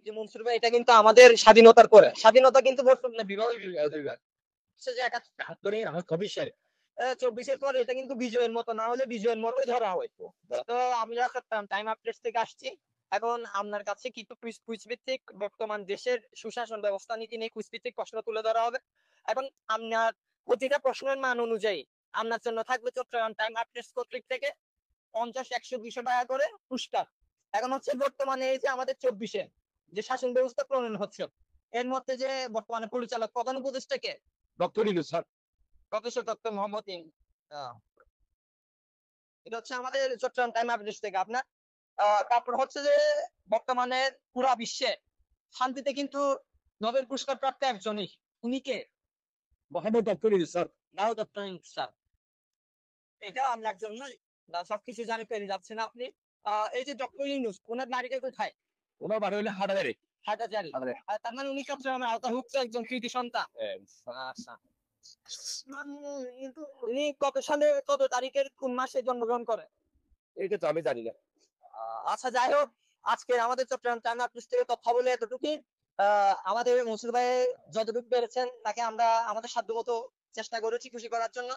যে মনসুর ভাই এটা কিন্তু আমাদের স্বাধীনতার পরে স্বাধীনতা কিন্তু বর্তমানে বিভাগ হচ্ছে যে ৭১ আমার ২৪-এর পরে এটা কিন্তু বিজয়ের মতো না হলে বিজয়ের মতোই ধরা হইতো। তো আমরা টাইম আপডেট থেকে আসছি। এখন আপনার কাছে কিছু কুইজ ভিত্তিক বর্তমান দেশের সুশাসন ব্যবস্থা নীতি নিয়ে কুইজ ভিত্তিক প্রশ্ন তুলে ধরা হবে। এখন আপনার প্রতিটা প্রশ্নের মান অনুযায়ী আপনার জন্য থাকবে চট্টগ্রাম টাইম আপডেট কর্তৃক থেকে ৫০, ১০০, ২০০ টাকা করে পুরস্কার। এখন হচ্ছে বর্তমানে এই যে আমাদের ২৪-এ যে শাসন ব্যবস্থা প্রণয়ন হচ্ছে এর মধ্যে যে বর্তমানে পরিচালক প্রধান উপদেষ্টা কে? Doctor Yunus sir. Professor doctor Muhammad Yunus. এটা হচ্ছে আমাদের চট্টগ্রাম টাইম আপডেট থেকে আপনার তারপর হচ্ছে যে বর্তমানে পুরা বিশ্বে শান্তিতে কিন্তু নোবেল পুরস্কার প্রাপ্ত একজনই, উনি কে? Muhammad doctor Yunus sir. Now doctor Yunus sir. এটা আমরা একজন নয়, সবকিছু জানি পেরে যাচ্ছেন আপনি। এই যে ডক্টর ইউনূস ওনার বাড়িটা কোথায়? ওনার বাড়ি হলো হাটাজারি। হাটাজারি। আর তার মানে উনি চট্টগ্রামের আওতাভুক্ত একজন কৃতি সন্তান। আচ্ছা। কিন্তু উনি কত সালে কত তারিখের কোন মাসে জন্মগ্রহণ করে? এটা তো আমি জানি না। আচ্ছা যাই হোক, আজকে আমাদের চট্টগ্রাম টাইম আপডেট থেকে কথা বলে এতটুকুই। আমাদের মনসুর ভাই যতটুকু পেরেছেন তাকে আমরা আমাদের সাধ্যমতো চেষ্টা করেছি খুশি করার জন্য।